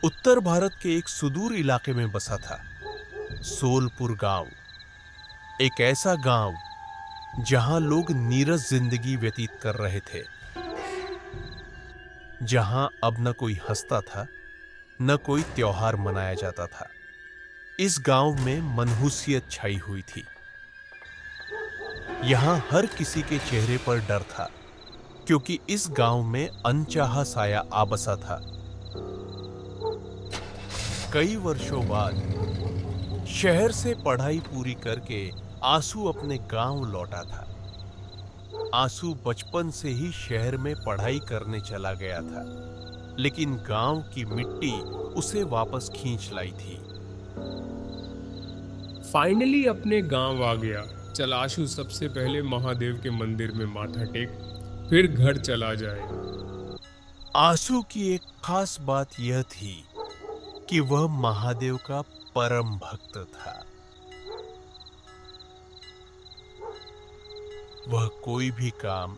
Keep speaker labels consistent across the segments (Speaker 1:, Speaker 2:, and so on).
Speaker 1: उत्तर भारत के एक सुदूर इलाके में बसा था सोलपुर गांव। एक ऐसा गांव जहां लोग नीरस जिंदगी व्यतीत कर रहे थे, जहां अब न कोई हंसता था, न कोई त्योहार मनाया जाता था। इस गांव में मनहूसियत छाई हुई थी। यहां हर किसी के चेहरे पर डर था, क्योंकि इस गांव में अनचाहा साया आ बसा था। कई वर्षों बाद शहर से पढ़ाई पूरी करके आंसू अपने गांव लौटा था। आंसू बचपन से ही शहर में पढ़ाई करने चला गया था, लेकिन गांव की मिट्टी उसे वापस खींच लाई थी।
Speaker 2: फाइनली अपने गांव आ गया। चल आशु, सबसे पहले महादेव के मंदिर में माथा टेक, फिर घर चला जाए।
Speaker 1: आंसू की एक खास बात यह थी कि वह महादेव का परम भक्त था। वह कोई भी काम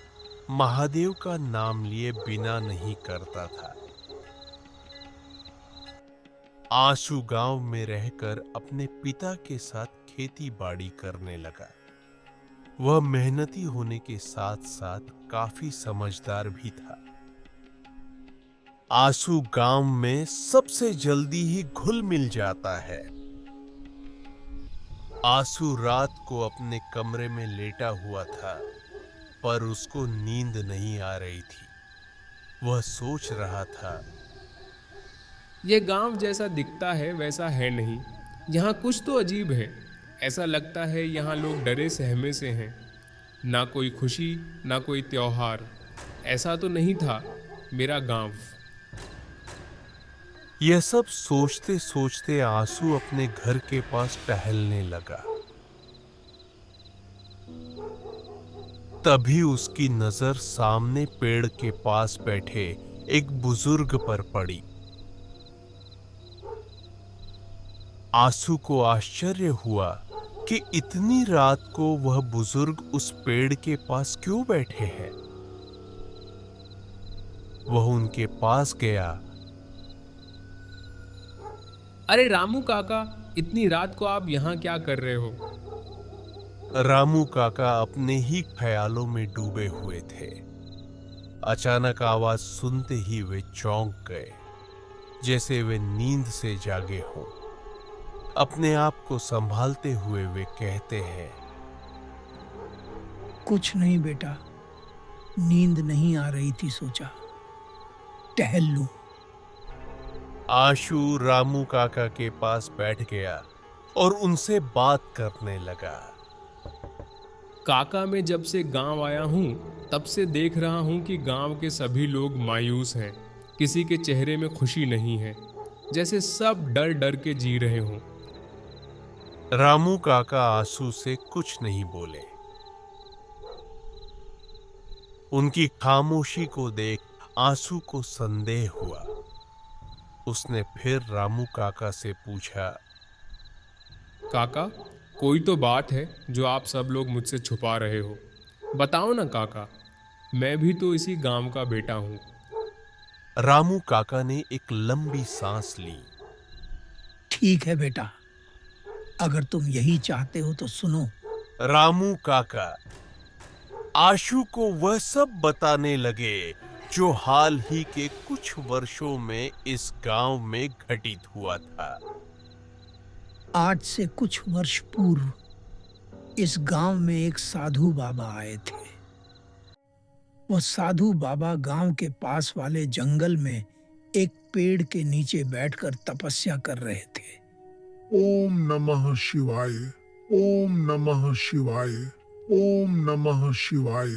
Speaker 1: महादेव का नाम लिए बिना नहीं करता था। आंसू गांव में रहकर अपने पिता के साथ खेती बाड़ी करने लगा। वह मेहनती होने के साथ साथ काफी समझदार भी था। आंसू गांव में सबसे जल्दी ही घुल मिल जाता है। आंसू रात को अपने कमरे में लेटा हुआ था, पर उसको नींद नहीं आ रही थी। वह सोच रहा था,
Speaker 2: यह गांव जैसा दिखता है वैसा है नहीं। यहाँ कुछ तो अजीब है। ऐसा लगता है यहाँ लोग डरे सहमे से हैं। ना कोई खुशी, ना कोई त्योहार। ऐसा तो नहीं था मेरा गांव।
Speaker 1: यह सब सोचते सोचते आंसू अपने घर के पास टहलने लगा। तभी उसकी नजर सामने पेड़ के पास बैठे एक बुजुर्ग पर पड़ी। आंसू को आश्चर्य हुआ कि इतनी रात को वह बुजुर्ग उस पेड़ के पास क्यों बैठे हैं। वह उनके पास गया।
Speaker 2: अरे रामू काका, इतनी रात को आप यहाँ क्या कर रहे हो?
Speaker 1: रामू काका अपने ही ख्यालों में डूबे हुए थे। अचानक आवाज सुनते ही वे चौंक गए, जैसे वे नींद से जागे हों। अपने आप को संभालते हुए वे कहते हैं,
Speaker 3: कुछ नहीं बेटा, नींद नहीं आ रही थी, सोचा टहल लूं।
Speaker 1: आशु रामू काका के पास बैठ गया और उनसे बात करने लगा।
Speaker 2: काका, मैं जब से गांव आया हूँ तब से देख रहा हूँ कि गांव के सभी लोग मायूस हैं। किसी के चेहरे में खुशी नहीं है, जैसे सब डर डर के जी रहे हों।
Speaker 1: रामू काका आंसू से कुछ नहीं बोले। उनकी खामोशी को देख आंसू को संदेह हुआ। उसने फिर रामू काका से पूछा,
Speaker 2: काका, कोई तो बात है जो आप सब लोग मुझसे छुपा रहे हो। बताओ ना काका, मैं भी तो इसी गांव का बेटा हूँ।
Speaker 1: रामू काका ने एक लंबी सांस ली।
Speaker 3: ठीक है बेटा, अगर तुम यही चाहते हो तो सुनो।
Speaker 1: रामू काका आशु को वह सब बताने लगे जो हाल ही के कुछ वर्षों में इस गांव में घटित हुआ था।
Speaker 3: आज से कुछ वर्ष पूर्व इस गांव में एक साधु बाबा आए थे। वह साधु बाबा गांव के पास वाले जंगल में एक पेड़ के नीचे बैठकर तपस्या कर रहे थे।
Speaker 4: ओम नमः शिवाय, ओम नमः शिवाय, ओम नमः शिवाय।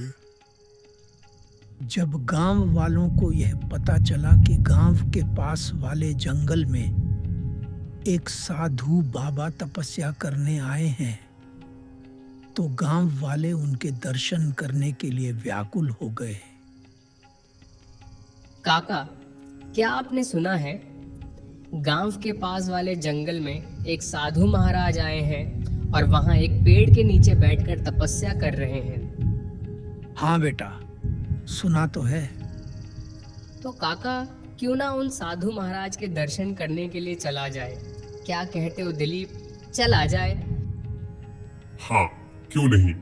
Speaker 3: जब गांव वालों को यह पता चला कि गांव के पास वाले जंगल में एक साधु बाबा तपस्या करने आए हैं, तो गांव वाले उनके दर्शन करने के लिए व्याकुल हो गए।
Speaker 5: काका, क्या आपने सुना है गांव के पास वाले जंगल में एक साधु महाराज आए हैं और वहां एक पेड़ के नीचे बैठकर तपस्या कर रहे हैं?
Speaker 3: हाँ बेटा, सुना तो है।
Speaker 5: तो काका, क्यों ना उन साधु महाराज के दर्शन करने के लिए चला जाए। क्या कहते हो दिलीप, चला जाए?
Speaker 4: हाँ, क्यों नहीं।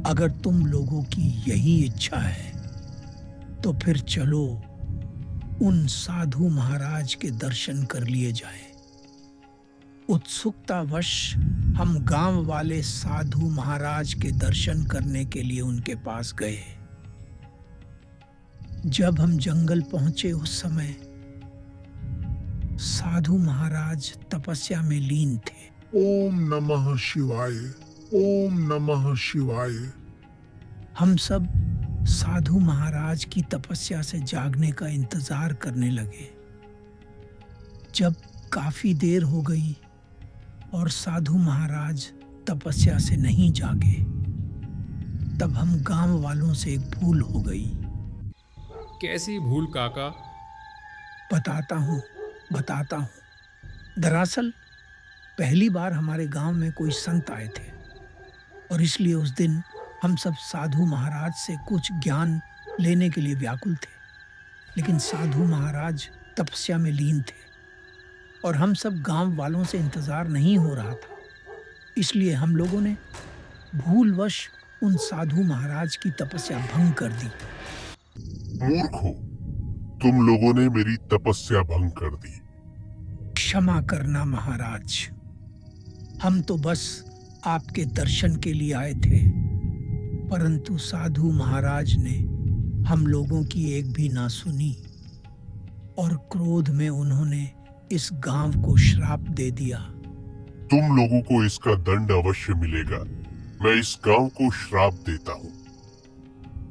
Speaker 3: अगर तुम लोगों की यही इच्छा है तो फिर चलो उन साधु महाराज के दर्शन कर लिए जाएं। उत्सुकतावश हम गांव वाले साधु महाराज के दर्शन करने के लिए उनके पास गए। जब हम जंगल पहुंचे उस समय साधु महाराज तपस्या में लीन थे।
Speaker 4: ओम नमः शिवाय, ओम नमः शिवाय।
Speaker 3: हम सब साधु महाराज की तपस्या से जागने का इंतजार करने लगे। जब काफी देर हो गई और साधु महाराज तपस्या से नहीं जागे, तब हम गांव वालों से एक भूल हो गई।
Speaker 2: कैसी भूल काका?
Speaker 3: बताता हूँ। दरअसल पहली बार हमारे गांव में कोई संत आए थे और इसलिए उस दिन हम सब साधु महाराज से कुछ ज्ञान लेने के लिए व्याकुल थे। लेकिन साधु महाराज तपस्या में लीन थे और हम सब गांव वालों से इंतजार नहीं हो रहा था। इसलिए हम लोगों ने भूलवश उन साधु महाराज की तपस्या भंग कर दी।
Speaker 4: मूर्खों, तुम लोगों ने मेरी तपस्या भंग कर दी।
Speaker 3: क्षमा करना महाराज, हम तो बस आपके दर्शन के लिए आए थे, परंतु साधु महाराज ने हम लोगों की एक भी ना सुनी और क्रोध में उन्होंने इस गांव को श्राप दे दिया।
Speaker 4: तुम लोगों को इसका दंड अवश्य मिलेगा। मैं इस गांव को श्राप देता हूँ।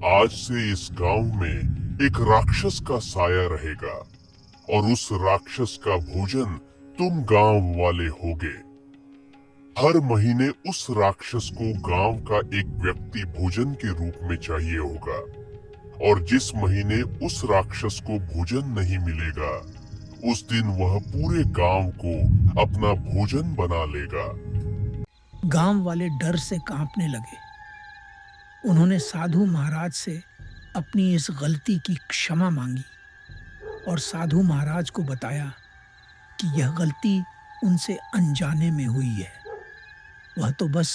Speaker 4: आज से इस गांव में एक राक्षस का साया रहेगा और उस राक्षस का भोजन तुम गांव वाले होगे। हर महीने उस राक्षस को गांव का एक व्यक्ति भोजन के रूप में चाहिए होगा और जिस महीने उस राक्षस को भोजन नहीं मिलेगा, उस दिन वह पूरे गांव को अपना भोजन बना लेगा।
Speaker 3: गांव वाले डर से कांपने लगे। उन्होंने साधु महाराज से अपनी इस गलती की क्षमा मांगी और साधु महाराज को बताया कि यह गलती उनसे अनजाने में हुई है। वह तो बस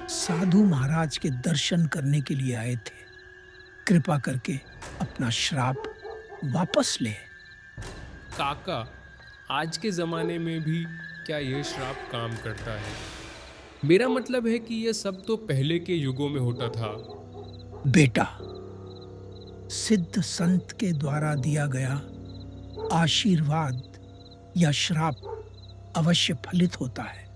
Speaker 3: साधु महाराज के दर्शन करने के लिए आए थे। कृपा करके अपना श्राप वापस ले।
Speaker 2: काका, आज के ज़माने में भी क्या यह श्राप काम करता है? मेरा मतलब है कि यह सब तो पहले के युगों में होता था।
Speaker 3: बेटा, सिद्ध संत के द्वारा दिया गया आशीर्वाद या श्राप अवश्य फलित होता है।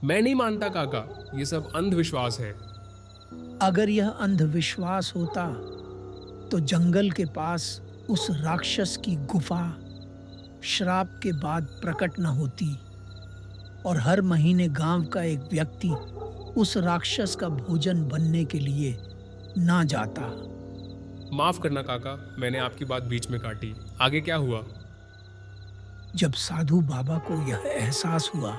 Speaker 2: मैं नहीं मानता काका, ये सब अंधविश्वास है।
Speaker 3: अगर यह अंधविश्वास होता तो जंगल के पास उस राक्षस की गुफा श्राप के बाद प्रकट न होती और हर महीने गांव का एक व्यक्ति उस राक्षस का भोजन बनने के लिए ना जाता।
Speaker 2: माफ करना काका, मैंने आपकी बात बीच में काटी। आगे क्या हुआ?
Speaker 3: जब साधु बाबा को यह एहसास हुआ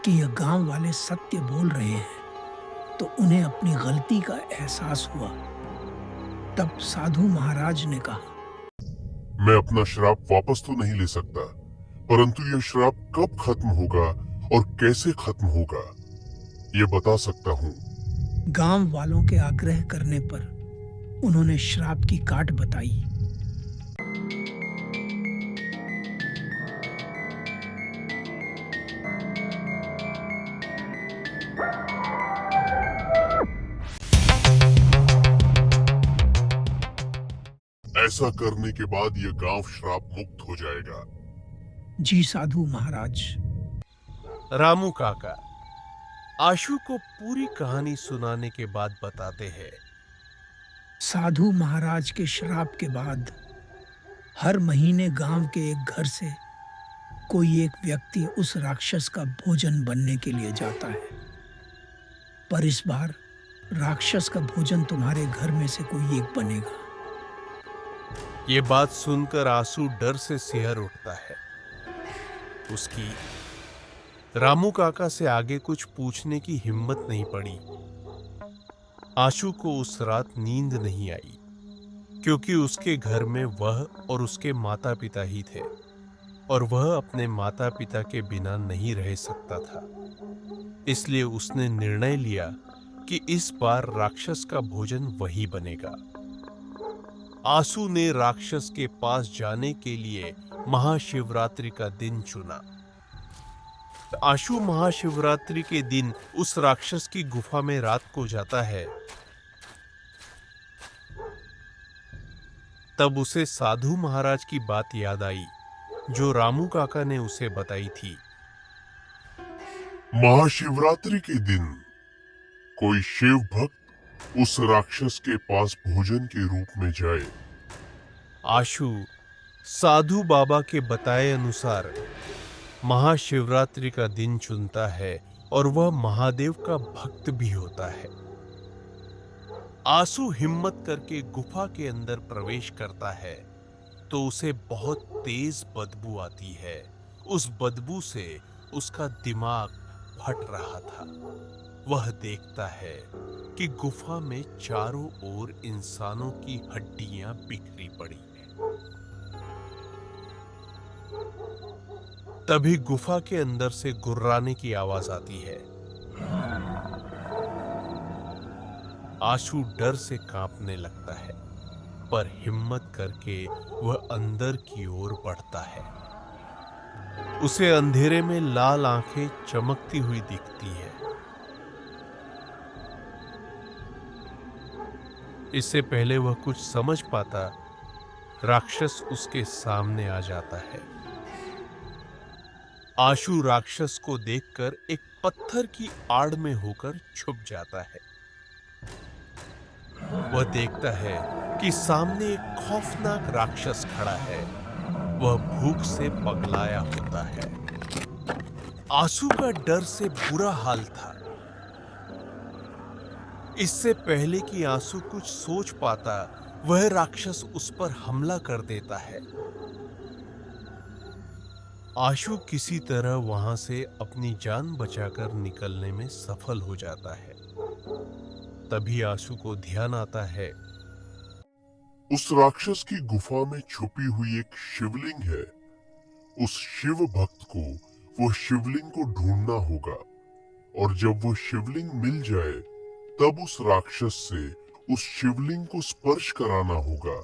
Speaker 3: कि यह गांव वाले सत्य बोल रहे हैं तो उन्हें अपनी गलती का एहसास हुआ। तब साधु महाराज ने कहा,
Speaker 4: मैं अपना श्राप वापस तो नहीं ले सकता, परंतु यह श्राप कब खत्म होगा और कैसे खत्म होगा ये बता सकता हूँ।
Speaker 3: गांव वालों के आग्रह करने पर उन्होंने श्राप की काट बताई।
Speaker 4: ऐसा करने के बाद यह गांव श्राप मुक्त हो जाएगा।
Speaker 3: जी साधु महाराज।
Speaker 1: रामू काका आशु को पूरी कहानी सुनाने के बाद बताते हैं।
Speaker 3: साधु महाराज के श्राप के बाद हर महीने गांव के एक घर से कोई एक व्यक्ति उस राक्षस का भोजन बनने के लिए जाता है। पर इस बार राक्षस का भोजन तुम्हारे घर में से कोई एक बनेगा।
Speaker 1: ये बात सुनकर आंसू डर से सिहर उठता है। उसकी रामू काका से आगे कुछ पूछने की हिम्मत नहीं पड़ी। आशु को उस रात नींद नहीं आई क्योंकि उसके घर में वह और उसके माता पिता ही थे और वह अपने माता पिता के बिना नहीं रह सकता था। इसलिए उसने निर्णय लिया कि इस बार राक्षस का भोजन वही बनेगा। आसू ने राक्षस के पास जाने के लिए महाशिवरात्रि का दिन चुना। आशु महाशिवरात्रि के दिन उस राक्षस की गुफा में रात को जाता है। तब उसे साधु महाराज की बात याद आई जो रामू काका ने उसे बताई थी।
Speaker 4: महाशिवरात्रि के दिन कोई शिव भक्त उस राक्षस के पास भोजन के रूप में जाए।
Speaker 1: आशु साधु बाबा के बताए अनुसार महाशिवरात्रि का दिन चुनता है और वह महादेव का भक्त भी होता है। आशु हिम्मत करके गुफा के अंदर प्रवेश करता है तो उसे बहुत तेज बदबू आती है। उस बदबू से उसका दिमाग फट रहा था। वह देखता है कि गुफा में चारों ओर इंसानों की हड्डियां बिखरी पड़ी हैं। तभी गुफा के अंदर से गुर्राने की आवाज आती है। आशु डर से कांपने लगता है, पर हिम्मत करके वह अंदर की ओर बढ़ता है। उसे अंधेरे में लाल आंखें चमकती हुई दिखती है। इससे पहले वह कुछ समझ पाता, राक्षस उसके सामने आ जाता है। आशु राक्षस को देखकर एक पत्थर की आड़ में होकर छुप जाता है। वह देखता है कि सामने एक खौफनाक राक्षस खड़ा है। वह भूख से पगलाया होता है। आशु का डर से बुरा हाल था। इससे पहले कि आशु कुछ सोच पाता, वह राक्षस उस पर हमला कर देता है। आशु किसी तरह वहां से अपनी जान बचाकर निकलने में सफल हो जाता है। तभी आशु को ध्यान आता है,
Speaker 4: उस राक्षस की गुफा में छुपी हुई एक शिवलिंग है। उस शिव भक्त को वो शिवलिंग को ढूंढना होगा और जब वो शिवलिंग मिल जाए तब उस राक्षस से उस शिवलिंग को स्पर्श कराना होगा,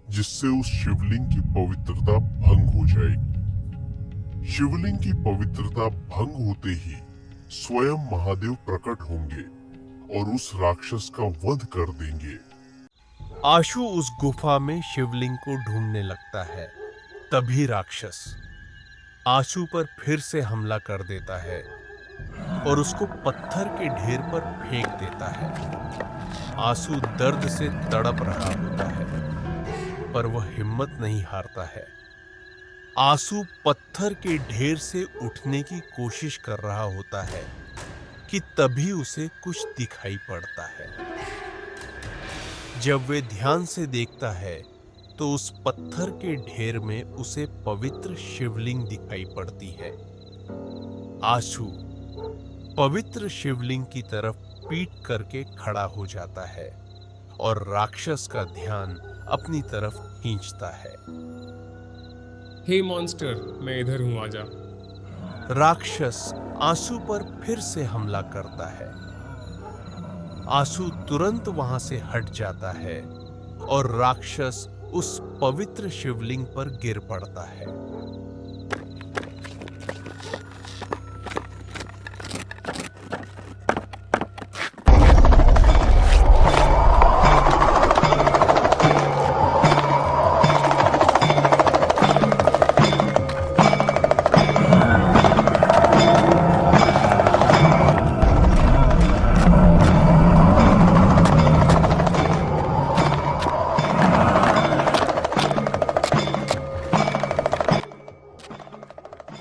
Speaker 4: जिससे उस शिवलिंग की पवित्रता भंग हो जाएगी। शिवलिंग की पवित्रता भंग होते ही स्वयं महादेव प्रकट होंगे और उस राक्षस का वध कर देंगे।
Speaker 1: आशु उस गुफा में शिवलिंग को ढूंढने लगता है। तभी राक्षस आशु पर फिर से हमला कर देता है और उसको पत्थर के ढेर पर फेंक देता है। आशु दर्द से तड़प रहा होता है, पर वह हिम्मत नहीं हारता है। आशु पत्थर के ढेर से उठने की कोशिश कर रहा होता है कि तभी उसे कुछ दिखाई पड़ता है। जब वे ध्यान से देखता है तो उस पत्थर के ढेर में उसे पवित्र शिवलिंग दिखाई पड़ती है। आशु पवित्र शिवलिंग की तरफ पीठ करके खड़ा हो जाता है और राक्षस का ध्यान अपनी तरफ खींचता है।
Speaker 2: हे मॉन्स्टर, मैं इधर हूं, आजा।
Speaker 1: राक्षस आशु पर फिर से हमला करता है। आशु तुरंत वहां से हट जाता है और राक्षस उस पवित्र शिवलिंग पर गिर पड़ता है।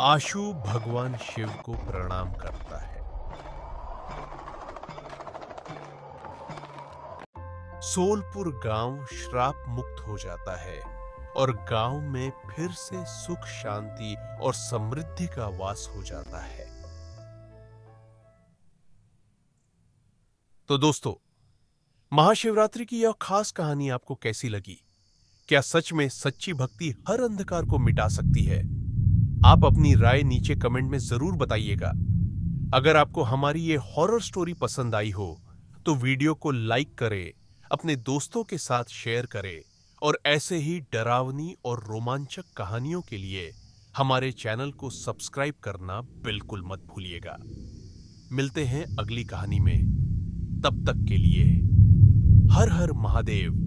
Speaker 1: आशु भगवान शिव को प्रणाम करता है। सोलपुर गांव श्राप मुक्त हो जाता है और गांव में फिर से सुख शांति और समृद्धि का वास हो जाता है। तो दोस्तों, महाशिवरात्रि की यह खास कहानी आपको कैसी लगी क्या सच में सच्ची भक्ति हर अंधकार को मिटा सकती है? आप अपनी राय नीचे कमेंट में जरूर बताइएगा। अगर आपको हमारी ये हॉरर स्टोरी पसंद आई हो तो वीडियो को लाइक करें, अपने दोस्तों के साथ शेयर करें और ऐसे ही डरावनी और रोमांचक कहानियों के लिए हमारे चैनल को सब्सक्राइब करना बिल्कुल मत भूलिएगा। मिलते हैं अगली कहानी में। तब तक के लिए हर हर महादेव।